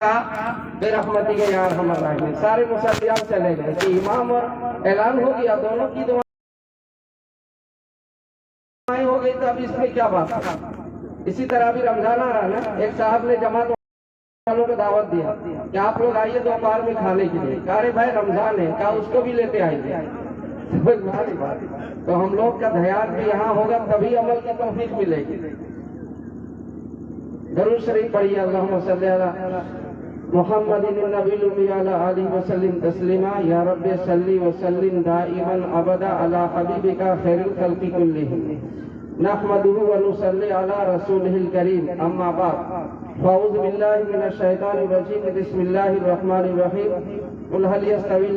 بے رحمتی کے یا ارحم الراحمین۔ سارے مسلمان چلے گئے کہ امام اور اعلان ہو گیا، دونوں کی دعائیں ہو گئی، تو اب اس میں کیا بات ہے؟ اسی طرح بھی رمضان آ رہا نا، ایک صاحب نے جماعت والوں کو دعوت دیا کہ آپ لوگ آئیے دوپہر میں کھانے کے لیے۔ کہا رے بھائی رمضان ہے، کہا اس کو بھی لیتے آئیے۔ تو ہم لوگ کا دھیان بھی یہاں ہوگا تبھی عمل کی توفیق ملے گی۔ درود شریف پڑھیے، اللہم صلی علی محمد النبی الامی علی آلہ وسلم تسلیما۔ یا رب صلی وسلم دائما ابدا علی حبیبک خیر الخلق کلہم۔ نحمدہ ونصلی علی رسولہ الکریم، اما بعد فاعوذ باللہ من الشیطان الرجیم، بسم اللہ الرحمن الرحیم۔ قل هل يستوي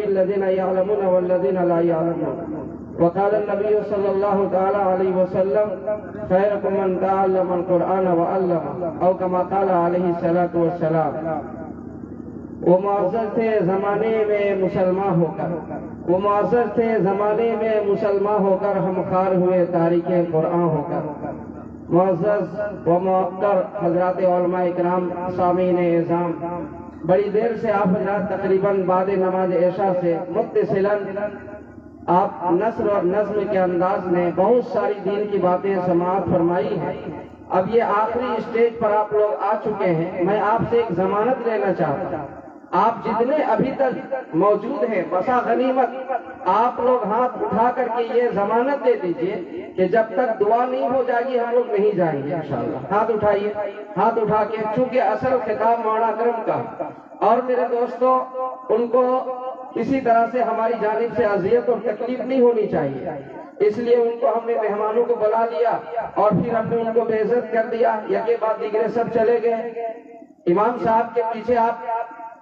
الذين يعلمون والذين لا يعلمون۔ وقال النبي صلى الله تعالى عليه وسلم خيركم من تعلم القرآن وعلمه، او كما قال عليه الصلاة والسلام۔ وہ معزز تھے زمانے میں مسلمان ہو کر، وہ معزز تھے زمانے میں مسلمان ہو کر، ہم خوار ہوئے تاریخ قرآن ہو کر۔ معزز و معطر حضرات علماء اکرام، سامعین اعظام، بڑی دیر سے آپ حضرات تقریباً بعد نماز عشاء سے متصلاً آپ نثر اور نظم کے انداز میں بہت ساری دین کی باتیں سماعت فرمائی ہیں۔ اب یہ آخری اسٹیج پر آپ لوگ آ چکے ہیں، میں آپ سے ایک ضمانت لینا چاہتا ہوں۔ آپ جتنے ابھی تک موجود ہیں، بسا غنیمت آپ لوگ ہاتھ اٹھا کر کے یہ ضمانت دے دیجئے کہ جب تک دعا نہیں ہو جائے گی ہم لوگ نہیں جائیں گے انشاءاللہ۔ ہاتھ اٹھائیے، ہاتھ اٹھا کے، چونکہ اصل خطاب مولانا اکرم کا، اور میرے دوستوں ان کو کسی طرح سے ہماری جانب سے اذیت اور تکلیف نہیں ہونی چاہیے، اس لیے ان کو ہم نے مہمانوں کو بلا لیا اور پھر ہم نے ان کو بے عزت کر دیا، یکے بعد دیگرے سب چلے گئے۔ امام صاحب کے پیچھے آپ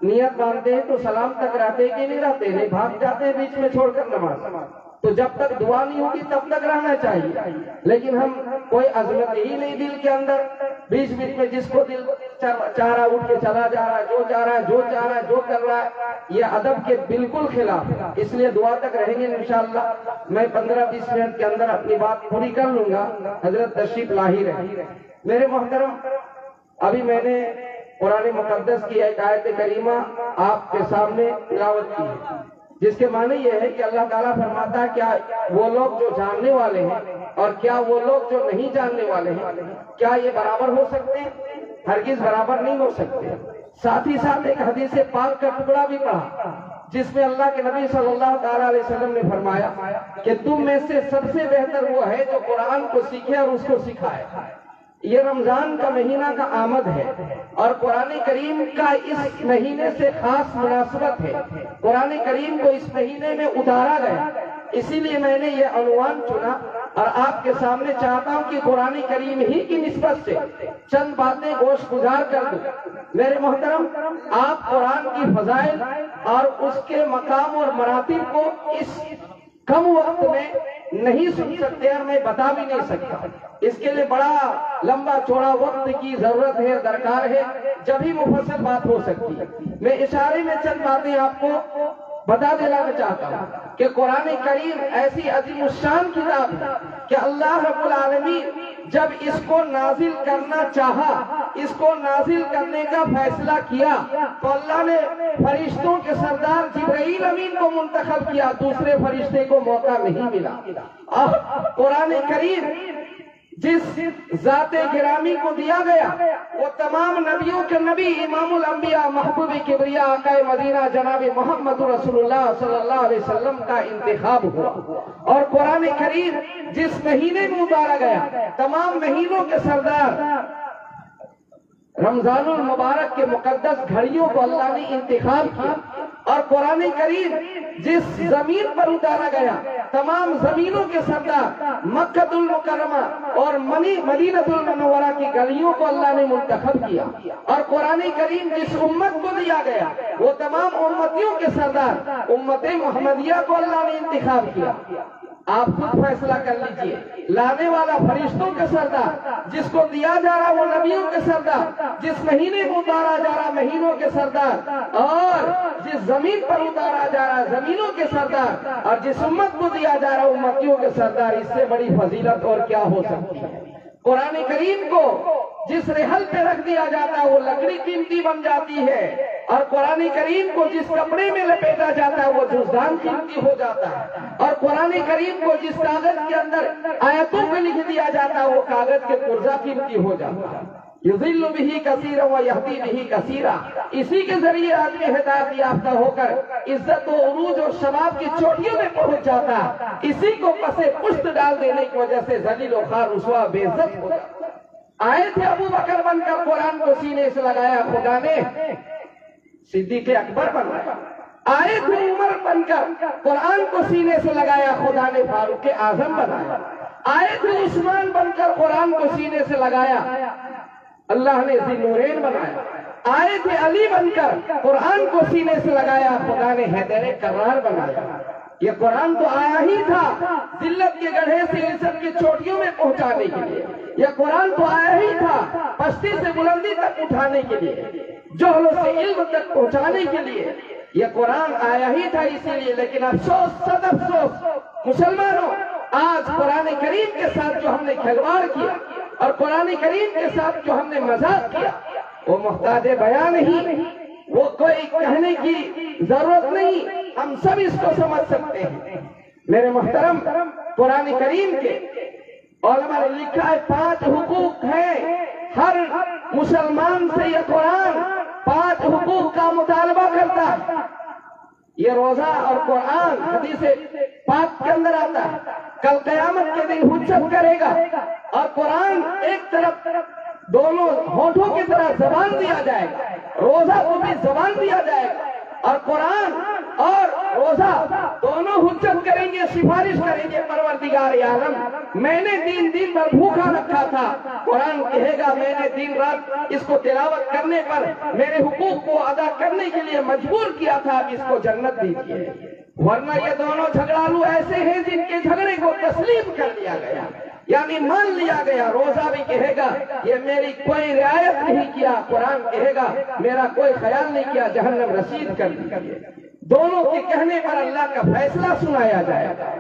نیت باندھتے ہیں تو سلام تک رہتے کہ نہیں رہتے؟ نہیں، بھاگ جاتے ہیں بیچ میں چھوڑ کر نماز۔ تو جب تک دعا نہیں ہوگی تب تک رہنا چاہیے، لیکن ہم کوئی عظمت ہی نہیں دل کے اندر، بیچ بیچ میں جس کو دل چاہ رہا اٹھ کے چلا جا رہا ہے، جو چاہ رہا ہے جو چاہ رہا ہے جو کر رہا ہے، یہ ادب کے بالکل خلاف ہے۔ اس لیے دعا تک رہیں گے انشاءاللہ۔ میں 15-20 منٹ کے اندر اپنی بات پوری کر لوں گا، حضرت تشریف لاہی رہے۔ میرے محترم، ابھی میں نے قرآن مقدس کی ایک آیت کریمہ آپ کے سامنے تلاوت کی ہے، جس کے معنی یہ ہے کہ اللہ تعالیٰ فرماتا ہے کیا وہ لوگ جو جاننے والے ہیں اور کیا وہ لوگ جو نہیں جاننے والے ہیں، کیا یہ برابر ہو سکتے ہیں؟ ہرگز برابر نہیں ہو سکتے۔ ساتھ ہی ساتھ ایک حدیث پاک کا ٹکڑا بھی پڑھا جس میں اللہ کے نبی صلی اللہ تعالیٰ علیہ وسلم نے فرمایا کہ تم میں سے سب سے بہتر وہ ہے جو قرآن کو سیکھے اور اس کو سکھائے۔ یہ رمضان کا مہینہ کا آمد ہے اور قرآن کریم کا اس مہینے سے خاص مناسبت ہے۔ قرآن کریم کو اس مہینے میں اتارا گیا، اسی لیے میں نے یہ عنوان چنا اور آپ کے سامنے چاہتا ہوں کہ قرآن کریم ہی کی نسبت سے چند باتیں گوش گزار کر دوں۔ میرے محترم، آپ قرآن کی فضائل اور اس کے مقام اور مراتب کو اس کم وقت میں نہیں سن سکتے اور میں بتا بھی نہیں سکتا۔ اس کے لیے بڑا لمبا چوڑا وقت کی ضرورت ہے، درکار ہے، جب ہی مفصل بات ہو سکتی ہے۔ میں اشارے میں چند باتیں آپ کو بتا دلانا چاہتا ہوں کہ قرآن کریم ایسی عظیم الشان کتاب ہے کہ اللہ رب العالمین جب اس کو نازل کرنا چاہا، اس کو نازل کرنے کا فیصلہ کیا تو اللہ نے فرشتوں کے سردار جبرائیل امین کو منتخب کیا، دوسرے فرشتے کو موقع نہیں ملا۔ قرآن کریم جس ذات گرامی کو دیا گیا وہ تمام نبیوں کے نبی، امام الانبیاء، محبوب کبریا، آقا مدینہ جناب محمد رسول اللہ صلی اللہ علیہ وسلم کا انتخاب ہوا۔ اور قرآن کریم جس مہینے میں اتارا گیا، تمام مہینوں کے سردار رمضان المبارک کے مقدس گھڑیوں کو اللہ نے انتخاب کیا۔ اور قرآن کریم جس زمین پر اتارا گیا، تمام زمینوں کے سردار مکہ المکرمہ اور مدینہ المنورہ کی گلیوں کو اللہ نے منتخب کیا۔ اور قرآن کریم جس امت کو دیا گیا وہ تمام امتیوں کے سردار امت محمدیہ کو اللہ نے انتخاب کیا۔ آپ خود فیصلہ کر لیجئے، لانے والا فرشتوں کے سردار، جس کو دیا جا رہا وہ نبیوں کے سردار، جس مہینے میں اتارا جا رہا مہینوں کے سردار، اور جس زمین پر اتارا جا رہا زمینوں کے سردار، اور جس امت کو دیا جا رہا امتیوں کے سردار، اس سے بڑی فضیلت اور کیا ہو سکتی ہے؟ قرآن کریم کو جس رحل پہ رکھ دیا جاتا ہے وہ لکڑی قیمتی بن جاتی ہے، اور قرآن کریم کو جس کپڑے میں لپیٹا جاتا ہے وہ جزدان قیمتی ہو جاتا ہے، اور قرآن کریم کو جس کاغذ کے اندر آیتوں کو لکھ دیا جاتا ہے وہ کاغذ کے پرزہ قیمتی ہو جاتا ہے۔ یضل بہ کثیرا ویہدی بہ کثیرا، اسی کے ذریعے آدمی ہدایت یافتہ ہو کر عزت و عروج اور شباب کی چوٹیوں میں پہنچ جاتا ہے، اسی کو پسے پشت ڈال دینے کی وجہ سے ذلیل و خوار رسوا بے عزت ہو جاتا ہے۔ آئے تھے ابو بکر بن کر قرآن کو سینے سے لگایا خدا نے صدیق اکبر بنایا، آئے تھے عمر بن کر قرآن کو سینے سے لگایا خدا نے فاروق اعظم بنایا، آئے تھے عثمان بن کر قرآن کو سینے سے لگایا اللہ نے ذی نورین بنایا، آئے تھے علی بن کر قرآن کو سینے سے لگایا خدا نے حیدر کرار بنایا۔ یہ قرآن تو آیا ہی تھا ذلت کے گڑھے سے عزت کی چوٹیوں میں پہنچانے کے لیے، یہ قرآن تو آیا ہی تھا پستی سے بلندی تک اٹھانے کے لیے، جہل سے علم تک پہنچانے کے لیے، یہ قرآن آیا ہی تھا اسی لیے۔ لیکن افسوس صد افسوس مسلمانوں، آج قرآن کریم کے ساتھ جو ہم نے کھلواڑ کیا اور قرآن کریم کے ساتھ جو ہم نے مذاق کیا وہ محتاج بیان نہیں، وہ کوئی کہنے کی ضرورت نہیں، ہم سب اس کو سمجھ سکتے ہیں۔ میرے محترم، قرآن کریم کے علماء نے لکھا ہے 5 حقوق ہیں ہر مسلمان سے، یہ قرآن 5 حقوق کا مطالبہ کرتا ہے۔ یہ روزہ اور قرآن حدیث پاک کے اندر آتا ہے، کل قیامت کے دن حجت کرے گا، اور قرآن ایک طرف دونوں ہونٹوں کی طرح زبان دیا جائے گا، روزہ کو بھی زبان دیا جائے گا، اور قرآن اور روزہ دونوں حجت کریں گے، سفارش کریں گے پروردگار عالم میں نے دن بھر بھوکا رکھا تھا، قرآن کہے گا میں نے دن رات اس کو تلاوت کرنے پر میرے حقوق کو ادا کرنے کے لیے مجبور کیا تھا، اب اس کو جنت دیجیے۔ ورنہ یہ دونوں جھگڑالو ایسے ہیں جن کے جھگڑے کو تسلیم کر لیا گیا، یعنی مان لیا گیا۔ روزہ بھی کہے گا یہ میری کوئی رعایت نہیں کیا، قرآن کہے گا میرا کوئی خیال نہیں کیا، جہنم رسید کر دی۔ دونوں کے کہنے پر اللہ کا فیصلہ سنایا جائے گا۔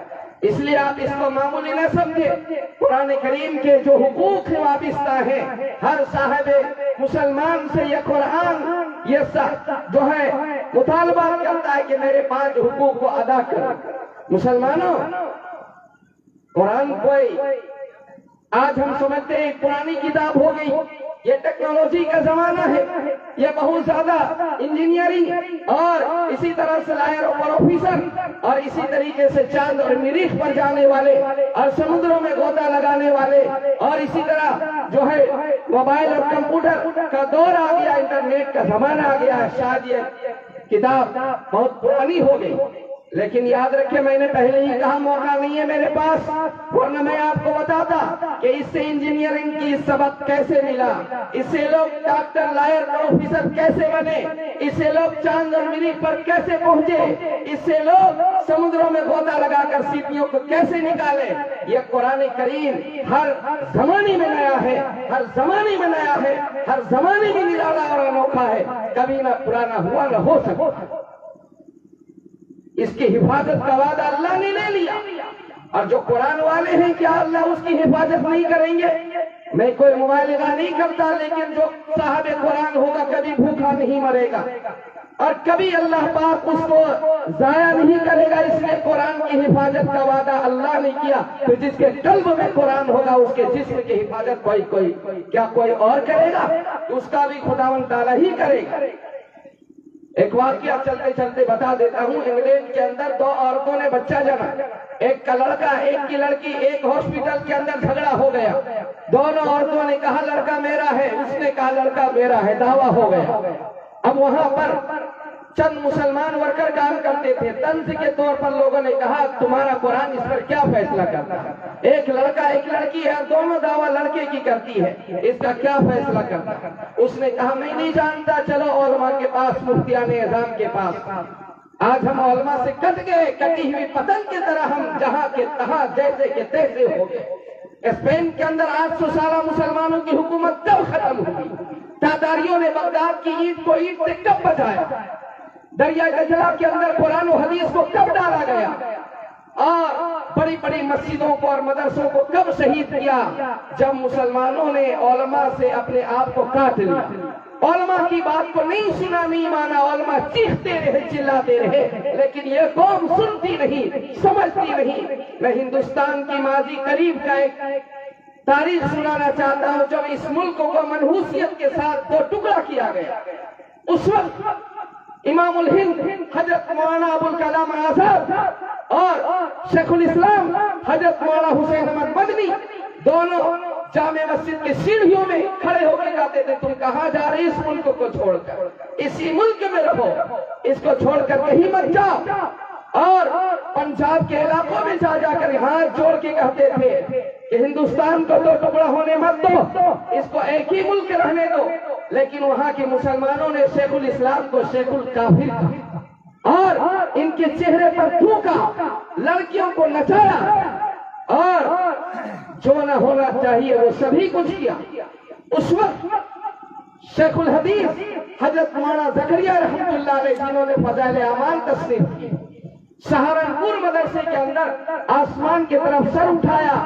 اس لیے آپ اس کو معمولی نہ سمجھے، قرآن کریم کے جو حقوق وابستہ ہیں ہر صاحب مسلمان سے، یہ قرآن یہ جو ہے مطالبہ کرتا ہے کہ میرے 5 حقوق کو ادا کرو۔ مسلمانوں، قرآن کوئی آج ہم سمجھتے ہیں پرانی کتاب ہو گئی، یہ ٹیکنالوجی کا زمانہ ہے، یہ بہت زیادہ انجینئرنگ اور اسی طرح سے لائر اور آفیسر اور اسی طریقے سے چاند اور مریخ پر جانے والے اور سمندروں میں غوطہ لگانے والے اور اسی طرح جو ہے موبائل اور کمپیوٹر کا دور آ گیا، انٹرنیٹ کا زمانہ آ گیا، شاید یہ کتاب بہت پرانی ہو گئی۔ لیکن یاد رکھیں، میں نے پہلے ہی کہا موقع نہیں ہے میرے پاس، ورنہ میں آپ کو بتاتا کہ اس سے انجینئرنگ کی سبق کیسے ملا، اس سے لوگ ڈاکٹر لائر پروفیسر کیسے بنے، اس سے لوگ چاند اور مریخ پر کیسے پہنچے، اس سے لوگ سمندروں میں غوطہ لگا کر سیپیوں کو کیسے نکالے۔ یہ قرآن کریم ہر زمانے میں نیا ہے، ہر زمانے میں نیا ہے، ہر زمانے میں نرالا اور انوکھا ہے، کبھی نہ پرانا ہوا نہ ہو سکتا۔ اس کی حفاظت کا وعدہ اللہ نے لے لیا، اور جو قرآن والے ہیں کیا اللہ اس کی حفاظت نہیں کریں گے؟ میں کوئی مبالغہ نہیں کرتا، لیکن جو صاحب قرآن ہوگا کبھی بھوکا نہیں مرے گا، اور کبھی اللہ پاک اس کو ضائع نہیں کرے گا۔ اس لیے قرآن کی حفاظت کا وعدہ اللہ نے کیا، تو جس کے قلب میں قرآن ہوگا اس کے جسم کی حفاظت کوئی اور کرے گا؟ اس کا بھی خداوند تعالیٰ ہی کرے گا۔ ایک واقعہ چلتے چلتے بتا دیتا ہوں۔ انگلینڈ کے اندر 2 عورتوں نے بچہ جنا، ایک کا لڑکا ایک کی لڑکی، ایک ہاسپٹل کے اندر جھگڑا ہو گیا، دونوں عورتوں نے کہا لڑکا میرا ہے، اس نے کہا لڑکا میرا ہے، دعویٰ ہو گیا۔ اب وہاں پر چند مسلمان ورکر کام کرتے تھے، طنز کے طور پر لوگوں نے کہا تمہارا قرآن اس پر کیا فیصلہ کرتا ہے؟ ایک لڑکا ایک لڑکی ہے، دونوں دعویٰ لڑکے کی کرتی ہے، اس کا کیا فیصلہ کرتا ہے؟ اس نے کہا میں نہیں جانتا، چلو علماء کے پاس، مفتیان اعظام کے پاس۔ آج ہم علماء سے کٹ گئے، کٹی ہوئی پتنگ کی طرح ہم جہاں کے تہاں جیسے کے تیسے ہو گئے۔ اسپین کے اندر 800 سالہ مسلمانوں کی حکومت کب ختم ہوئی؟ تاتاریوں نے بغداد کی اینٹ کو اینٹ سے کب بچایا؟ دریائے دجلہ کے اندر قرآن و حدیث کو کب ڈالا گیا؟ اور بڑی بڑی مسجدوں کو اور مدرسوں کو کب شہید کیا؟ جب مسلمانوں نے علماء سے اپنے آپ کو کاٹ لیا، علماء کی بات کو نہیں سنا، نہیں مانا، علماء چیختے رہے، چلاتے رہے، لیکن یہ قوم سنتی نہیں، سمجھتی نہیں۔ میں ہندوستان کی ماضی قریب کا ایک تاریخ سنانا چاہتا ہوں۔ جب اس ملک کو منحوسیت کے ساتھ دو ٹکڑا کیا گیا، اس وقت امام الہند حضرت مولانا ابوالکلام آزاد اور شیخ الاسلام حضرت مولانا حسین احمد مدنی دونوں جامع مسجد کی سیڑھیوں میں کھڑے ہو کے جاتے تھے، تم کہاں جا رہے اس ملک کو چھوڑ کر؟ اسی ملک میں رہو، اس کو چھوڑ کر کہیں مت جاؤ۔ اور پنجاب کے علاقوں میں جا جا کر ہاتھ جوڑ کے کہتے تھے کہ ہندوستان کو دو ٹکڑا ہونے مت دو، اس کو ایک ہی ملک رہنے دو۔ لیکن وہاں کے مسلمانوں نے شیخ الاسلام کو شیخ الکافر کہا اور ان کے چہرے پر تھوکا، لڑکیوں کو نچایا اور جو نہ ہونا چاہیے وہ سبھی کچھ کیا۔ اس وقت شیخ الحدیث حضرت مولانا زکریا رحمۃ اللہ علیہ جنہوں نے فضائل اعمال تصنیف کی، سہارنپور مدرسے کے اندر آسمان کی طرف سر اٹھایا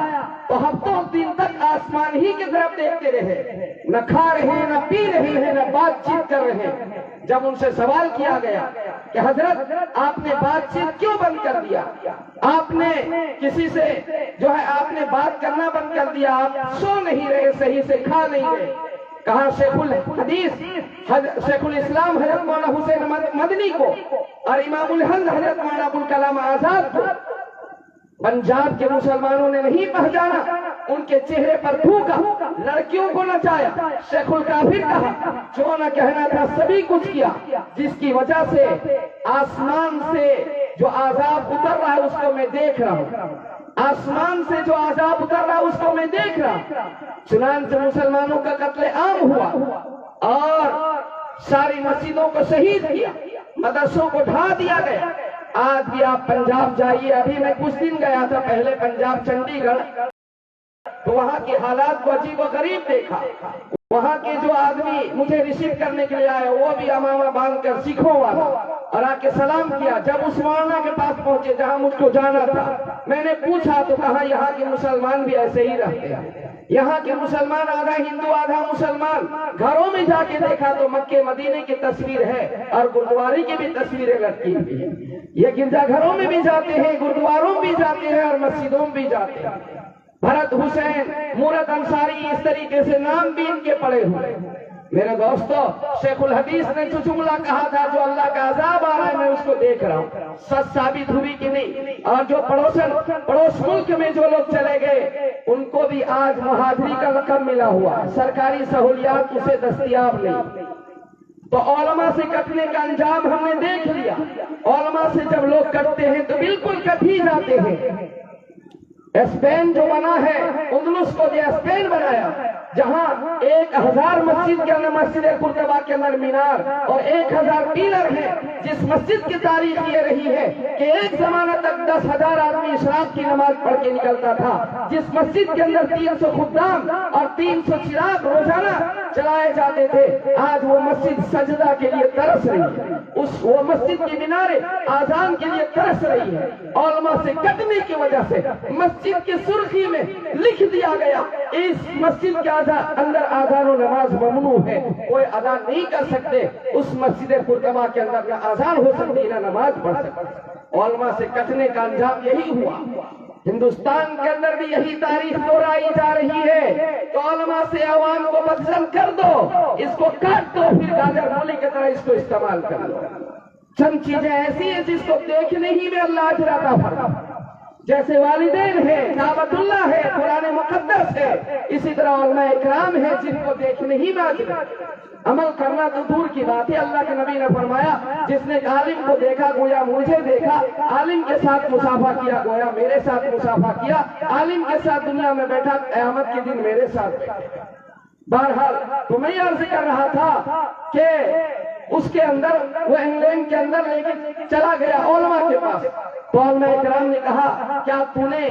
تو ہفتوں دن تک آسمان ہی کی طرف دیکھتے رہے، نہ کھا رہے ہیں، نہ پی رہے ہیں، نہ بات چیت کر رہے ہیں۔ جب ان سے سوال کیا گیا کہ حضرت آپ نے بات چیت کیوں بند کر دیا، آپ نے کسی سے جو ہے آپ نے بات کرنا بند کر دیا، آپ سو نہیں رہے، صحیح سے کھا نہیں رہے، کہا شیخ الحدیث شیخ الاسلام حضرت مولانا حسین مدنی کو اور امام الہند حضرت مولانا ابوالکلام آزاد کو پنجاب کے مسلمانوں نے نہیں پہچانا، ان کے چہرے پر تھوکا، لڑکیوں کو نچایا، شیخ الکافر کہا، جو نہ کہنا تھا سبھی کچھ کیا، جس کی وجہ سے آسمان سے جو عذاب اتر رہا ہے اس کو میں دیکھ رہا ہوں، آسمان سے جو عذاب اتر رہا ہے اس کو میں دیکھ رہا ہوں۔ چنانچہ مسلمانوں کا قتل عام ہوا اور ساری مسجدوں کو شہید کیا، مدرسوں کو ڈھا دیا گیا۔ آج بھی آپ پنجاب جائیے، ابھی میں کچھ دن گیا تھا پہلے پنجاب چنڈی گڑھ، تو وہاں کے حالات کو عجیب و غریب دیکھا۔ وہاں کے جو آدمی مجھے ریسیو کرنے کے لیے آئے وہ بھی امامہ باندھ کر سکھوں والا اور آ کے سلام کیا۔ جب اس مولانا کے پاس پہنچے جہاں مجھ کو جانا تھا، میں نے پوچھا تو کہا یہاں کے مسلمان بھی ایسے ہی رہتے ہیں، یہاں کے مسلمان آدھا ہندو آدھا مسلمان۔ گھروں میں جا کے دیکھا تو مکے مدینے کی تصویر ہے اور گردوارے کی بھی تصویریں لٹکی ہوئی ہیں۔ یہ گرجا گھروں میں بھی جاتے ہیں، گردواروں میں بھی جاتے ہیں اور مسجدوں میں بھی جاتے ہیں۔ بھرت حسین، مورت انصاری، اس طریقے سے نام بھی ان کے پڑے ہوئے۔ میرے دوستو، شیخ الحدیث نے جو جملہ کہا تھا جو اللہ کا عذاب آ رہا ہے میں اس کو دیکھ رہا ہوں، سچ ثابت ہوئی کہ نہیں؟ اور جو پڑوس ملک میں جو لوگ چلے گئے ان کو بھی آج مہاجری کا لقب ملا ہوا، سرکاری سہولیات اسے دستیاب نہیں۔ تو علماء سے کٹنے کا انجام ہم نے دیکھ لیا۔ علماء سے جب لوگ کٹتے ہیں تو بالکل کٹ ہی جاتے ہیں۔ اسپین جو بنا ہے، اندلس کو جو اسپین بنایا، جہاں 1000 مسجد کے اندر، مسجد قرطبہ کے اندر مینار اور 1000 پیلر ہیں، جس مسجد کی تاریخ یہ رہی ہے کہ ایک زمانہ تک 10,000 آدمی اشراق کی نماز پڑھ کے نکلتا تھا، جس مسجد کے اندر 300 خدام اور 300 چراغ روزانہ چلائے جاتے تھے، آج وہ مسجد سجدہ کے لیے ترس رہی ہے، وہ مسجد کی میناریں آذان کے لیے ترس رہی ہے۔ علماء سے کٹنے کی وجہ سے مسجد کی سرخی میں لکھ دیا گیا اس مسجد کے اندر آذان و نماز ممنوع ہے، کوئی ادا نہیں کر سکتے۔ اس مسجد قرطبہ کے اندر نہ آذان ہو سکتی نہ نماز پڑھ سکتے۔ علماء سے کٹنے کا انجام یہی ہوا۔ ہندوستان کے اندر بھی یہی تاریخ دہرائی جا رہی ہے۔ تو علماء سے عوام کو بدزن کر دو، اس کو کاٹ دو، پھر گاجر مولی کی طرح اس کو استعمال کر دو۔ چند چیزیں ایسی ہیں جس کو دیکھنے ہی میں اللہ اجر عطا فرماتا ہے، جیسے والدین ہے، کعبۃ اللہ ہے، قرآن مقدس ہے، اسی طرح علماء اکرام ہے جن کو دیکھنے ہی میں اجر ہے۔ عمل کرنا تو دور کی بات ہے، اللہ کے نبی نے فرمایا جس نے عالم کو دیکھا گویا مجھے دیکھا، عالم کے ساتھ مصافحہ کیا گویا میرے ساتھ مصافحہ کیا، عالم کے ساتھ دنیا میں بیٹھا قیامت کے دن میرے ساتھ بیٹھا۔ بہرحال تو میں عرض کر رہا تھا کہ اس کے اندر وہ انگلینڈ کے اندر لے کے چلا گیا علماء کے پاس، تو علماء اکرام نے کہا کیا تو نے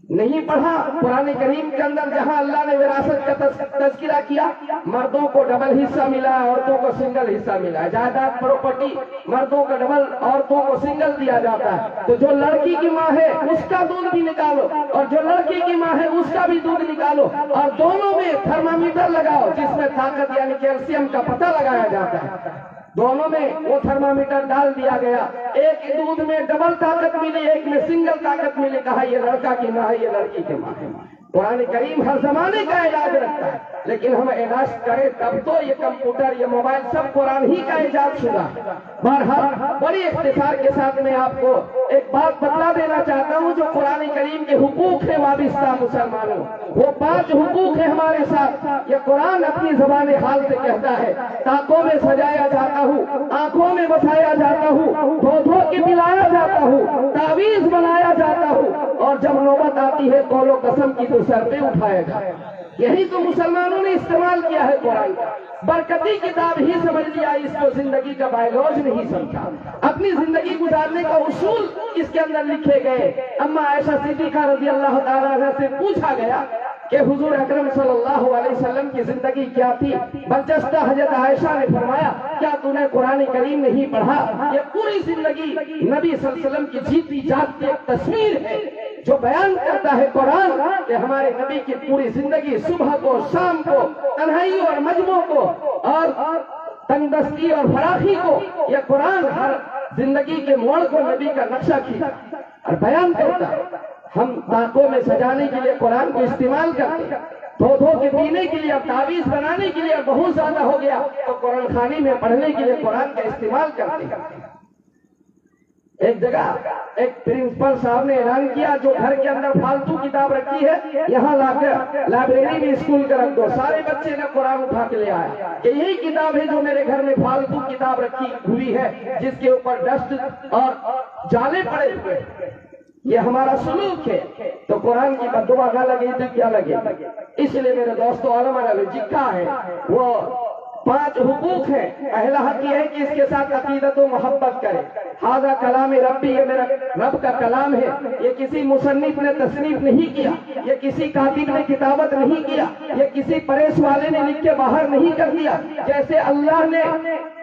نہیں پڑھا قرآن کریم کے اندر جہاں اللہ نے وراثت کا تذکرہ کیا، مردوں کو ڈبل حصہ ملا ہے، عورتوں کو سنگل حصہ ملا ہے، جائیداد پراپرٹی مردوں کا ڈبل، عورتوں کو سنگل دیا جاتا ہے، تو جو لڑکی کی ماں ہے اس کا دودھ بھی نکالو اور جو لڑکی کی ماں ہے اس کا بھی دودھ نکالو اور دونوں میں تھرمامیٹر لگاؤ جس میں طاقت یعنی کیلشیم کا پتہ لگایا جاتا ہے، دونوں میں وہ تھرمامیٹر ڈال دیا گیا، ایک دودھ میں ڈبل طاقت ملی، ایک میں سنگل طاقت ملی، کہا یہ لڑکا کی ماں ہے، یہ لڑکی کی ماں ہے۔ قرآن کریم ہر زمانے کا علاج رکھتا ہے، لیکن ہم علاج کریں تب تو یہ کمپیوٹر یہ موبائل سب قرآن ہی کا ایجاد شدہ۔ بہرحال بڑی اختصار کے ساتھ میں آپ کو ایک بات بتلا دینا چاہتا ہوں، جو قرآن کریم کے حقوق ہیں وابستہ مسلمانوں، وہ 5 حقوق ہیں ہمارے ساتھ۔ یہ قرآن اپنی زبان حال سے کہتا ہے، تاکوں میں سجایا جاتا ہوں، آنکھوں میں بسایا جاتا ہوں، دھو دھو کے پلایا جاتا ہوں، تعویذ بنایا جاتا ہوں، اور جب نوبت آتی ہے قول و قسم کی تو سر پہ اٹھائے گا۔ یہی تو مسلمانوں نے استعمال کیا ہے قرآن کا، برکتی کتاب ہی سمجھ لیا، اس کو زندگی کا بائیولوج نہیں سمجھا، اپنی زندگی گزارنے کا اصول اس کے اندر لکھے گئے۔ اما عائشہ صدیقہ رضی اللہ تعالیٰ عنہ سے پوچھا گیا کہ حضور اکرم صلی اللہ علیہ وسلم کی زندگی کیا تھی؟ برجستہ حضرت عائشہ نے فرمایا، کیا تو نے قرآن کریم نہیں پڑھا؟ یہ پوری زندگی نبی صلی اللہ علیہ وسلم کی جیتی جاگتی ایک تصویر ہے جو بیان کرتا ہے قرآن کہ ہمارے نبی کی پوری زندگی صبح کو، شام کو، تنہائی اور مجموع کو اور تندرستی اور فراخی کو، یہ قرآن ہر زندگی کے موڑ کو نبی کا نقشہ کھینچا اور بیان کرتا ہے۔ ہم طاقوں میں سجانے کے لیے قرآن کو استعمال کرتے ہیں، دھو دھو کے پینے کے لیے، تعویذ بنانے کے لیے بہت زیادہ ہو گیا تو قرآن خوانی میں پڑھنے کے لیے قرآن کا استعمال کرتے ہیں۔ ایک جگہ ایک پرنسپل صاحب نے اعلان کیا، جو گھر کے اندر فالتو کتاب رکھی ہے یہاں لا کر لائبریری میں اسکول کا رکھ دو۔ سارے بچے نے قرآن اٹھا کے لے آیا کہ یہی کتاب ہے جو میرے گھر میں فالتو کتاب رکھی ہوئی ہے جس کے اوپر ڈسٹ اور جالے پڑے ہوئے، یہ ہمارا سلوک ہے، تو قرآن کی بددعا نہ لگے تو کیا لگے؟ اس لیے میرے دوستو علماء نے لکھا ہے، وہ 5 حقوق ہیں۔ پہلا حق یہ ہے کہ اس کے ساتھ عقیدت و محبت کرے۔ ھذا کلام ربی، یہ میرا رب کا کلام ہے، یہ کسی مصنف نے تصنیف نہیں کیا، یہ کسی کاتب نے کتابت نہیں کیا، یہ کسی پریس والے نے لکھ کے باہر نہیں کر دیا۔ جیسے اللہ نے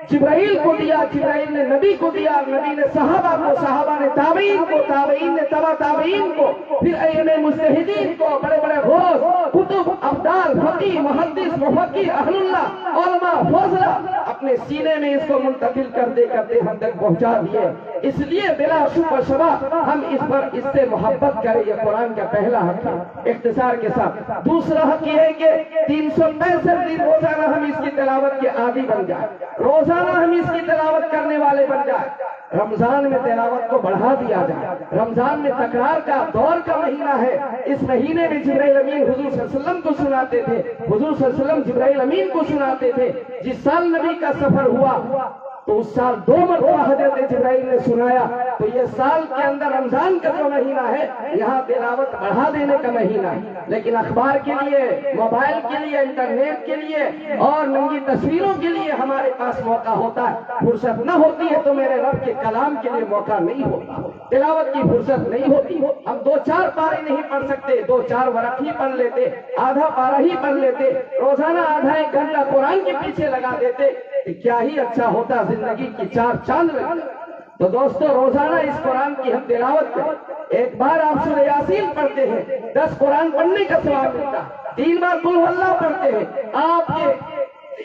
جبرائیل کو دیا، جبرائیل نے نبی کو دیا، نبی نے صحابہ کو، صحابہ نے تابعین کو، تابعین نے تبع تابعین کو، پھر ائمہ مجتہدین کو، بڑے بڑے غوث، کتب، ابدال، فقیہ، محدث، مفقہ، اہل اللہ، علماء، فضلہ اپنے سینے میں اس کو منتقل کرتے کرتے ہم تک پہنچا دیے۔ اس لیے بلا شک و شبہ ہم اس سے محبت کریں، یہ قرآن کا پہلا حق ہے اختصار کے ساتھ۔ دوسرا حق یہ ہے کہ 365 دن روزانہ ہم اس کی تلاوت کے عادی بن جائیں، روزانہ ہم اس کی تلاوت کرنے والے بن جائیں۔ رمضان میں تلاوت کو بڑھا دیا جائے، رمضان میں تکرار کا دور کا مہینہ ہے، اس مہینے میں جبرائیل امین حضور صلی اللہ علیہ وسلم کو سناتے تھے، حضور صلی اللہ علیہ وسلم جبرائیل امین کو سناتے تھے۔ جس سال نبی کا سفر ہوا تو اس سال 2 مرتبہ حضرت جبرائیل نے سنایا، تو یہ سال کے اندر رمضان کا جو مہینہ ہے یہاں تلاوت بڑھا دینے کا مہینہ ہے۔ لیکن اخبار کے لیے، موبائل کے لیے، انٹرنیٹ کے لیے اور ننگی تصویروں کے لیے ہمارے پاس موقع ہوتا ہے، فرصت نہ ہوتی ہے تو میرے رب کے کلام کے لیے موقع نہیں ہوتا، تلاوت کی فرصت نہیں ہوتی۔ ہم 2-4 پارے نہیں پڑھ سکتے، 2-4 ورق ہی پڑھ لیتے، آدھا پارہ ہی پڑھ لیتے، روزانہ آدھا 1 گھنٹہ قرآن کے پیچھے لگا دیتے، کیا ہی اچھا ہوتا، زندگی کی 4 چاند لگتے۔ تو دوستو روزانہ اس قرآن کی ہم تلاوت کریں۔ ایک بار آپ سورہ یاسین پڑھتے ہیں، 10 قرآن پڑھنے کا ثواب ملتا ہے۔ 3 بار قل ہو اللہ پڑھتے ہیں، آپ کے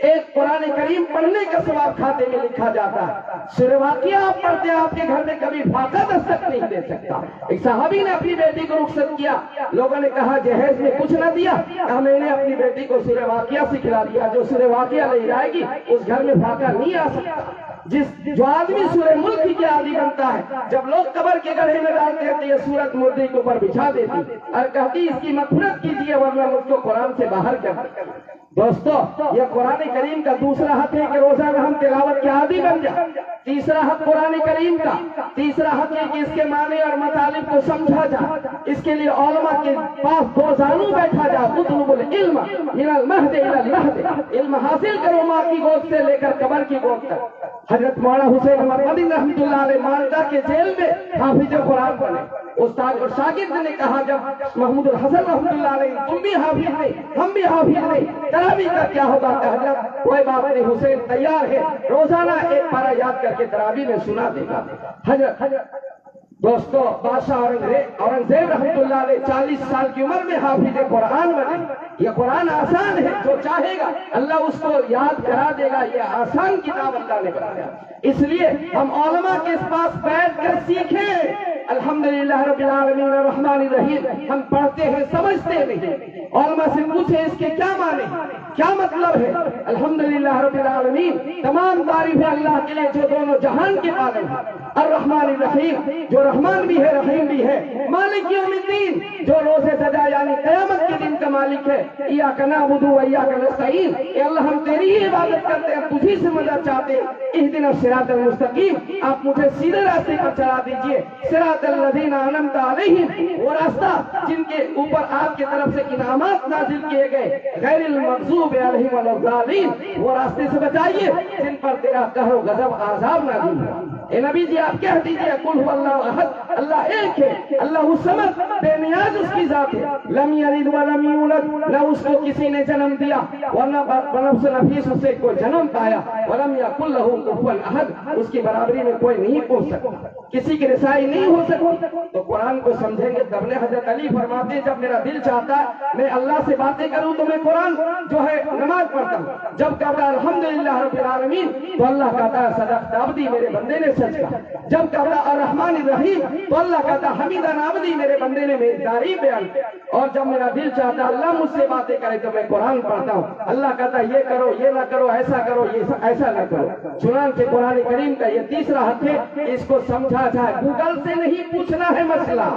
ایک قرآن کریم پڑھنے کا ثواب کھاتے میں لکھا جاتا ہے۔ سورہ واقعہ آپ پڑھتے ہیں، آپ کے گھر میں کبھی فاقہ دستک نہیں دے سکتا۔ ایک صحابی نے اپنی بیٹی کو رخصت کیا، لوگوں نے کہا جہیز میں کچھ نہ دیا، کہا میں نے اپنی بیٹی کو سورہ واقعہ سکھلا دیا، جو سورہ واقعہ لے جائے گی اس گھر میں فاقہ نہیں آ سکتا۔ جو آدمی سورہ ملک کے عادی بنتا ہے، جب لوگ قبر کے گڑھے میں ڈالتے ہیں تو یہ سورت مردے کے اوپر بچھا دیتی اور کہتی اس کی مغفرت کیجیے ورنہ مجھ کو قرآن سے باہر کر دیں۔ دوستو یہ قرآن کریم کا دوسرا حق ہے کہ روزانہ ہم تلاوت کے عادی بن جائیں۔ تیسرا حق قرآن کریم کا، تیسرا حق ہے کہ اس کے معنی اور مطالب کو سمجھا جائے۔ اس کے لیے علماء کے پاس 2 زانو بیٹھا جائے، اطلبوا العلم من المہد الی اللحد، علم حاصل کرو ماں کی گود سے لے کر قبر کی گود تک۔ حضرت مولانا حسین احمد مدنی رحمۃ اللہ علیہ مالدہ کے جیل میں حافظ قرآن بنے، استاد اور شاگرد نے کہا جب محمود الحسن رحمۃ اللہ علیہ تم بھی حافظ نہیں ہم بھی حافظ نہیں، تراویح کا کیا ہوگا؟ کہ حضرت کوئی بات نہیں، حسین تیار ہے، روزانہ ایک پارہ یاد کر کے تراویح میں سنا دے گا۔ حضرت دوستو بادشاہ اورنگزیب رحمۃ اللہ علیہ 40 سال کی عمر میں حافظ قرآن بنے۔ یہ قرآن آسان ہے، جو چاہے گا اللہ اس کو یاد کرا دے گا، یہ آسان کتاب اللہ نے بنایا۔ اس لیے ہم علماء کے پاس بیٹھ کر سیکھیں۔ الحمدللہ رب العالمین الرحمن الرحیم ہم پڑھتے ہیں سمجھتے نہیں، علماء سے پوچھیں اس کے کیا معنی کیا مطلب ہے۔ الحمدللہ رب العالمین تمام تعریف ہے اللہ کے لیے جو دونوں جہان کے مالک ہے، الرحمن الرحیم جو رحمان بھی ہے رحیم بھی ہے، مالک یوم الدین جو روز سزا یعنی قیامت کے دن کا مالک ہے، ایاک نعبد و ایاک نستعین، اے اللہ ہم تیری ہی عبادت کرتے ہیں، تجھی سے مدد چاہتے ہیں، اہدنا الصراط المستقیم، آپ مجھے سیدھے راستے پر چلا دیجئے، صراط الذین انعمت علیہم، وہ راستہ جن کے اوپر آپ کی طرف سے انعامات نازل کیے گئے، غیر المغضوب علیہم ولا الضالین، وہ راستے سے بچائیے جن پر تیرا قہر و غضب عذاب نازل ہوا۔ اے نبی جی آپ کہہ دیجئے قل هو اللہ احد، اللہ ایک ہے، اللہ الصمد، بے نیاز اس کی ذات ہے، لم یلد ولم یولد، نہ اس کو کسی نے جنم دیا ورنہ بنفس نفیس اس سے کوئی جنم پایا، ولم یکن له کفوا احد، اس کی برابری میں کوئی نہیں پہنچ سکتا، کسی کی رسائی نہیں ہو سکتی۔ تو قرآن کو سمجھیں گے تب نے حضرت علی فرماتے ہیں جب میرا دل چاہتا ہے میں اللہ سے باتیں کروں تو میں قرآن جو ہے نماز پڑھتا ہوں، جب کہتا ہے الحمدللہ رب العالمین تو اللہ کہتا ہے صدقت عبدی، میرے بندے نے سچ کہا، جب کہتا ہے الرحمن الرحیم تو اللہ کہتا ہے حمیدن عبدی، میرے بندے نے میری تعریف بیان کی، اور جب میرا دل چاہتا ہے اللہ مجھ سے باتیں کرے تو میں قرآن پڑھتا ہوں، اللہ کہتا ہے یہ کرو یہ نہ کرو، ایسا کرو یہ ایسا نہ کرو۔ چنانچہ قرآن کریم کا یہ تیسرا حق ہے کہ اس کو سمجھا جائے، گوگل سے نہیں پوچھنا ہے مسئلہ،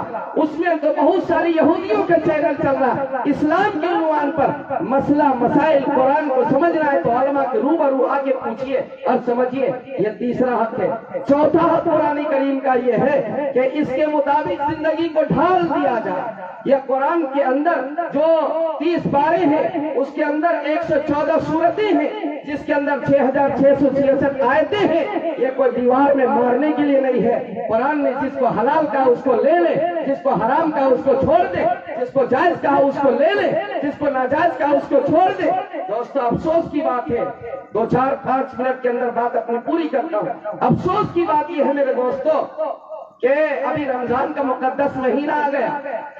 اس میں تو بہت ساری یہودیوں کا چینل چل رہا ہے، اسلام کے عنوان پر مسئلہ مسائل قرآن کو سمجھنا ہے تو علماء کے روبرو آ کے پوچھیے اور سمجھیے، یہ تیسرا حق ہے۔ چوتھا حق قرآن کریم کا یہ ہے کہ اس کے مطابق زندگی کو ڈھال دیا جائے۔ یہ قرآن کے اندر جو 30 پارے ہیں اس کے اندر 114 سورتیں ہیں، جس کے اندر 6666 آیتیں ہیں، یہ کوئی دیوار میں مارنے کے لیے نہیں ہے۔ قرآن نے جس کو حلال کہا اس کو لے لے، جس کو حرام کہا اس کو چھوڑ دے، جس کو جائز کہا اس کو لے لے، جس کو ناجائز کہا اس کو چھوڑ دے۔ دوستو افسوس کی بات ہے، 2-4-5 منٹ کے اندر بات اپنی پوری کرتا ہوں، افسوس کی بات یہ ہے میرے دوستو کہ ابھی رمضان کا مقدس مہینہ آ گیا،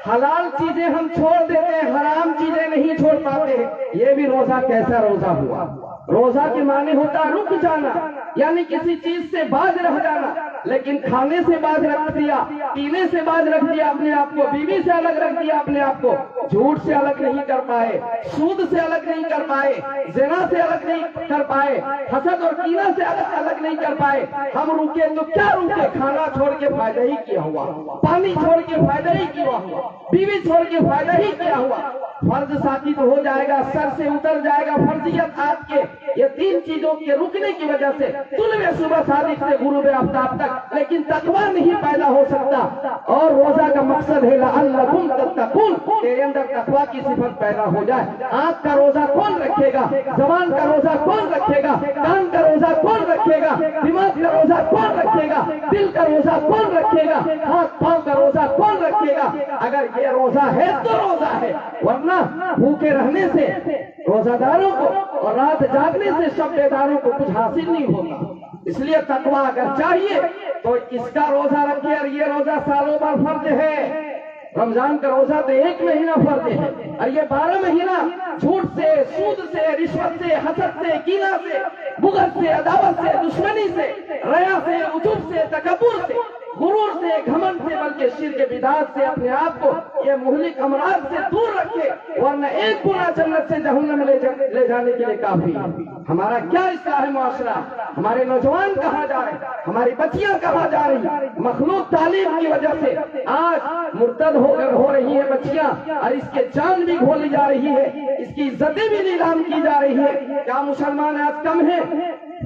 حلال چیزیں ہم چھوڑ دیتے ہیں، حرام چیزیں نہیں چھوڑ پاتے ہیں۔ یہ بھی روزہ کیسا روزہ ہوا؟ روزہ کے معنی ہوتا ہے رک جانا، یعنی کسی چیز سے باز رہ جانا، لیکن کھانے سے باز رکھ دیا، پینے سے باز رکھ دیا اپنے آپ کو، بیوی سے الگ رکھ دیا اپنے آپ کو، جھوٹ سے الگ نہیں کر پائے، سود سے الگ نہیں کر پائے، زنا سے الگ نہیں کر پائے، حسد اور کینہ سے الگ نہیں کر پائے۔ ہم رکے تو کیا رکے؟ کھانا چھوڑ کے فائدہ ہی کیا ہوا، پانی چھوڑ کے فائدہ ہی کیا ہوا، بیوی چھوڑ کے فائدہ ہی کیا ہوا۔ فرض ساتھی تو ہو جائے گا، سر سے اتر جائے گا فرضیت آپ کے، یہ 3 چیزوں کے رکنے کی وجہ سے طلوع صبح صادق سے غروب آفتاب تک، لیکن تقویٰ نہیں پیدا ہو سکتا۔ اور روزہ کا مقصد ہے لعلکم تتقون، تیرے اندر تقویٰ کی صفت پیدا ہو جائے۔ آنکھ کا روزہ کون رکھے گا؟ زبان کا روزہ کون رکھے گا؟ کان کا روزہ کون رکھے گا؟ دماغ کا روزہ کون رکھے گا؟ دل کا روزہ کون رکھے گا؟ ہاتھ پاؤں کا روزہ کون رکھے گا؟ اگر یہ روزہ ہے تو روزہ ہے، ورنہ بھوکے رہنے سے روزہ داروں کو اور رات جاگنے سے شب بیداروں کو کچھ حاصل نہیں ہوتا۔ اس لیے تقویٰ اگر چاہیے تو اس کا روزہ رکھے، اور یہ روزہ سالوں بھر فرض ہے۔ رمضان کا روزہ تو 1 مہینہ فرض ہے، اور یہ 12 مہینہ جھوٹ سے، سود سے، رشوت سے، حسد سے، کینہ سے، بغض سے، عداوت سے، دشمنی سے، ریا سے، عجب سے، تکبر سے، غرور سے، گھمنڈ سے، بلکہ شرک بدعات سے اپنے آپ کو یہ مہلک امراض سے دور رکھے، ورنہ ایک گناہ جنت سے جہنم لے جانے کے لیے کافی ہے۔ ہمارا کیا اصلاح معاشرہ؟ ہمارے نوجوان کہاں جا رہے ہیں؟ ہماری بچیاں کہاں جا رہی ہیں؟ مخلوط تعلیم کی وجہ سے آج مرتد ہو رہی ہیں بچیاں، اور اس کے جان بھی کھولی جا رہی ہے، اس کی عزتیں بھی نیلام کی جا رہی ہے۔ کیا مسلمان آج کم ہیں؟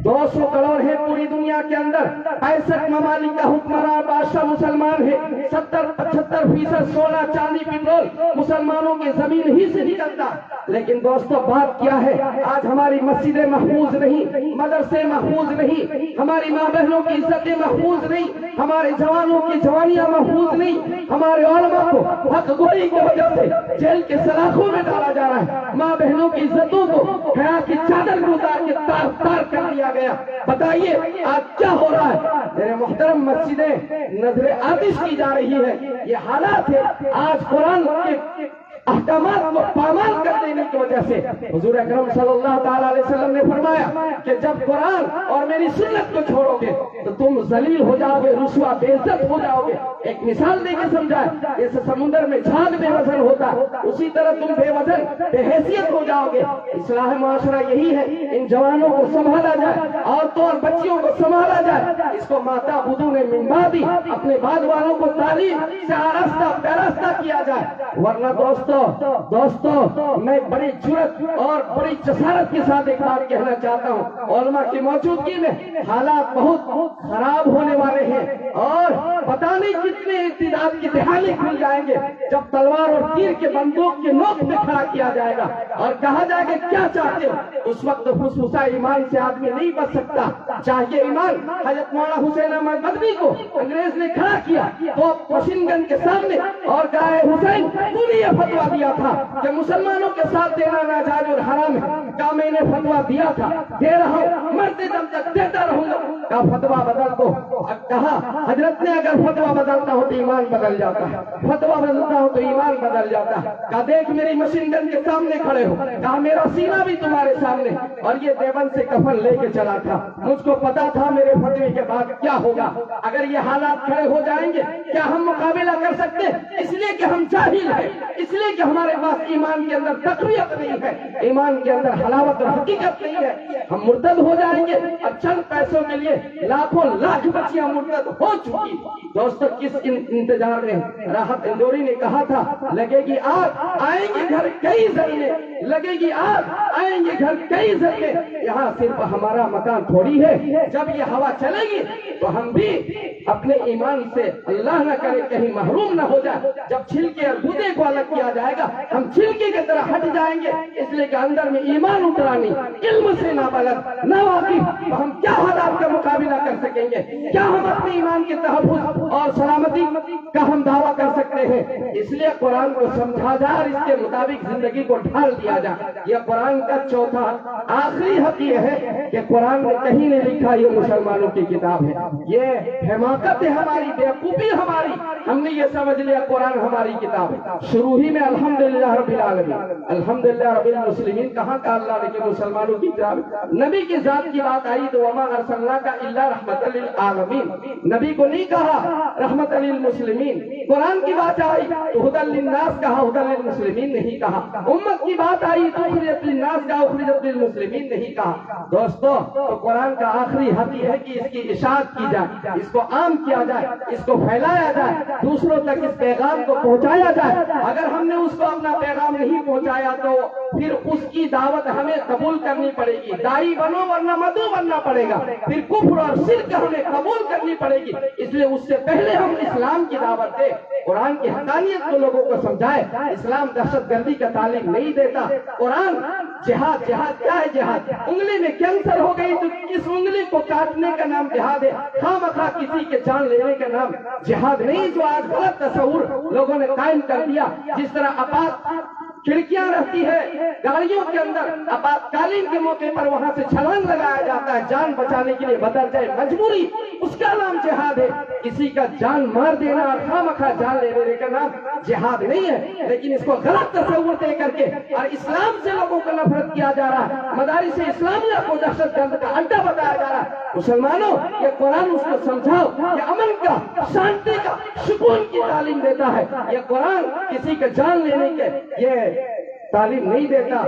200 کروڑ ہے پوری دنیا کے اندر، 65 ممالک کا حکمران بادشاہ مسلمان ہے، 70-75% سونا چاندی پٹرول مسلمانوں کی زمین ہی سے نکلتا، لیکن دوستو بات کیا ہے، آج ہماری مسجدیں محفوظ نہیں، مدرسے محفوظ نہیں، ہماری ماں بہنوں کی عزتیں محفوظ نہیں، ہمارے جوانوں کی جوانیاں محفوظ نہیں، ہمارے علماء کو حق گوئی کی وجہ سے جیل کے سلاخوں میں ڈالا جا رہا ہے، ماں بہنوں کی عزتوں کو حیا کی چادر میں اتار کے تار تار کر دیا گیا۔ بتائیے آج کیا ہو رہا ہے؟ میرے محترم، مسجدیں نظر آتش کی جا رہی ہے، یہ حالات ہے آج قرآن کے احکامات کو پامال کر دینے کی وجہ سے۔ حضور اکرم صلی اللہ تعالیٰ علیہ وسلم نے فرمایا کہ جب قرآن اور میری سنت کو چھوڑو گے تو تم ذلیل ہو جاؤ گے، رسوا بے عزت ہو جاؤ گے۔ ایک مثال دے کے سمجھائے، جیسے سمندر میں جھاگ بے وزن ہوتا ہے، اسی طرح تم بے وزن بے حیثیت ہو جاؤ گے۔ اصلاح معاشرہ یہی ہے، ان جوانوں کو سنبھالا جائے، عورتوں اور بچیوں کو سنبھالا جائے، اس کو ماتا بدو نے منبادی اپنے بعد والوں کو تعلیم سے آراستہ پیراستہ کیا جائے۔ ورنہ دوستو میں بڑی جرات اور بڑی جسارت کے ساتھ ایک بات کہنا چاہتا ہوں، علماء کی موجودگی میں حالات بہت خراب ہونے والے ہیں، اور پتہ نہیں کتنے ارتداد کی دہانے کھل جائیں گے جب تلوار اور تیر کے بندوق کے نوک پہ کھڑا کیا جائے گا اور کہا جائے گا کیا چاہتے ہو۔ اس وقت فسفسا ایمان سے آدمی نہیں بچ سکتا۔ چاہیے ایمان حضرت مولانا حسین احمد مدنی کو انگریز نے کھڑا کیا تو مشین گن کے سامنے اور کہا ہے حسین تو نے یہ فتوا دیا تھا کہ مسلمانوں کے ساتھ دینا ناجائز اور حرام ہے، کہا میں نے فتوا دیا تھا، دے رہا ہوں، مرتے دم تک دیتا رہوں گا۔ کہا فتوا بدل دو۔ کہا حضرت نے اگر فتوا بدلتا ہو تو ایمان بدل جاتا ہے، فتوا بدلتا ہو تو ایمان بدل جاتا ہے۔ کہا دیکھ میری مشین گن کے سامنے کھڑے ہو، کہا میرا سینہ بھی تمہارے سامنے، اور یہ دیوبند سے کفن لے کے چلا تھا، مجھ کو پتا تھا میرے فتوے کے بعد کیا ہوگا۔ اگر یہ حالات کھڑے ہو جائیں گے کیا ہم مقابلہ کر سکتے؟ اس لیے کہ ہم جاہل ہیں، اس لیے کہ ہمارے پاس ایمان کے اندر تقویت نہیں ہے، ایمان کے اندر حلاوت اور حقیقت نہیں ہے۔ ہم مرتد ہو جائیں گے، اب چند پیسوں کے لیے لاکھوں لاکھ بچیاں مرتد ہو چکی۔ دوستو کس انتظار میں؟ راحت اندوری نے کہا تھا لگے گی آگ آئیں گے گھر کئی زمینیں، لگے گی آگ آئیں گے گھر کئی زمینیں، یہاں صرف ہمارا مکان تھوڑی ہے۔ جب یہ ہوا چلے گی تو ہم بھی اپنے ایمان سے اللہ نہ کرے کہیں محروم نہ ہو جائے۔ جب چھلکے اور گودے کو الگ کیا جائے گا ہم چھلکے کی طرح ہٹ جائیں گے، اس لیے کہ اندر میں ایمان اترانی، علم سے نہ بلد نہ واقف، تو ہم کیا حالات کا مقابلہ کر سکیں گے؟ کیا ہم اپنے ایمان کے تحفظ اور سلامتی کا ہم دعویٰ کر سکتے ہیں؟ اس لیے قرآن کو سمجھا جائے اور اس کے مطابق زندگی کو ڈھال دیا جائے۔ یہ قرآن کا چوتھا آخری حق یہ ہے کہ قرآن نے کہیں نہیں لکھا یہ مسلمانوں کی کتاب ہے۔ یہ حماقت ہے ہماری، بیوقوفی ہماری، ہم نے یہ سمجھ لیا قرآن ہماری کتاب ہے۔ شروع ہی میں الحمدللہ رب العالمین، الحمدللہ رب المسلمین کہاں کا اللہ نے کہ مسلمانوں کی کتاب ہے۔ نبی کی ذات کی بات آئی تو وما ارسلناک الا رحمۃ للعالمین، نبی کو نہیں کہا رحمت للمسلمین۔ قرآن کی بات آئی تو ہدی للناس کہا، ہدی للمسلمین نہیں کہا۔ امت کی بات آئی تو اخرجت للناس کہا، اخرجت للمسلمین نہیں کہا۔ دوستو تو قرآن کا آخری حق یہ ہے کہ اس کی اشاعت کی جائے، اس کو عام کیا جائے، اس کو پھیلایا جائے، دوسروں تک اس پیغام کو پہنچایا جائے۔ اگر ہم نے اس کو اپنا پیغام نہیں پہنچایا تو پھر اس کی دعوت ہمیں قبول کرنی پڑے گی، داعی بنو ورنہ مدعو بننا پڑے گا، پھر کفر اور شرک ہمیں قبول کرنی پڑے گی۔ اس لیے اس سے پہلے ہم اسلام کی دعوت دیں، قرآن کی حقانیت کو لوگوں کو سمجھائے۔ اسلام دہشت گردی کا تعلیم نہیں دیتا، قرآن جہاد کیا ہے؟ جہاد انگلی میں کینسر ہو گئی تو اس انگلی کو کاٹنے کا نام جہاد ہے، خواہ کسی کے جان لینے کا نام جہاد نہیں، جو آج غلط تصور لوگوں نے قائم کر دیا۔ جس طرح آپات کھڑکیاں رہتی ہے گاڑیوں کے اندر، آپاتکالین کے موقع پر وہاں سے چھلانگ لگایا جاتا ہے جان بچانے کے لیے، بدل جائے مجبوری، اس کا نام جہاد ہے۔ کسی کا جان مار دینا اور خواہ جان لینے کا نام جہاد نہیں ہے، لیکن اس کو غلط تصور دے کر کے اور اسلام سے لوگوں کو نفرت کیا جا رہا ہے، مدارس اسلامیہ کو دہشت گرد کا اڈا بتایا جا رہا ہے۔ مسلمانوں یہ قرآن اس کو سمجھاؤ، یہ امن کا، شانتی کا، سکون کی تعلیم دیتا ہے۔ یہ قرآن کسی کا جان لینے کے یہ تعلیم نہیں دیتا۔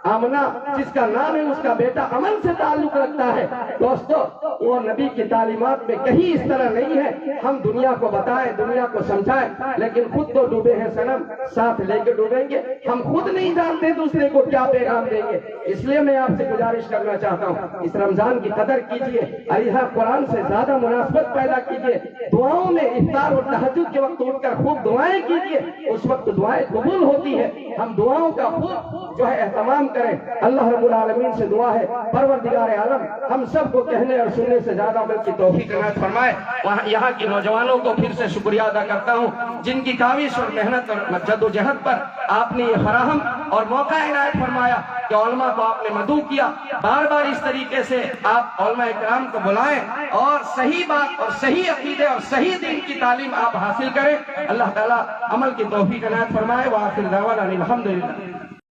آمنہ جس کا نام ہے اس کا بیٹا امن سے تعلق رکھتا ہے۔ دوستو وہ نبی کی تعلیمات میں کہیں اس طرح نہیں ہے۔ ہم دنیا کو بتائیں، دنیا کو سمجھائیں، لیکن خود تو ڈوبے ہیں صنم، ساتھ لے کے ڈوبیں گے۔ ہم خود نہیں جانتے دوسرے کو کیا پیغام دیں گے۔ اس لیے میں آپ سے گزارش کرنا چاہتا ہوں اس رمضان کی قدر کیجیے، اور قرآن سے زیادہ مناسبت پیدا کیجیے۔ دعاؤں میں افطار اور تہجد کے وقت اٹھ کر خوب دعائیں کیجیے، اس وقت دعائیں قبول ہوتی ہے۔ ہم دعاؤں کا کا خوب جو ہے اہتمام کریں. اللہ رب العالمین سے دعا ہے پروردگار عالم ہم سب کو کہنے اور سننے سے زیادہ عمل کی توفیق عنایت فرمائے. یہاں کی نوجوانوں کو پھر سے شکریہ ادا کرتا ہوں جن کی کاوش اور محنت اور جد و جہد پر آپ نے یہ فراہم اور موقع عنایت فرمایا کہ علماء کو آپ نے مدعو کیا. بار بار اس طریقے سے آپ علماء کرام کو بلائیں اور صحیح بات اور صحیح عقیدے اور صحیح دین کی تعلیم آپ حاصل کریں. اللہ تعالیٰ عمل کی توفیق عنایت فرمائے. وآخر دعوانا الحمدللہ.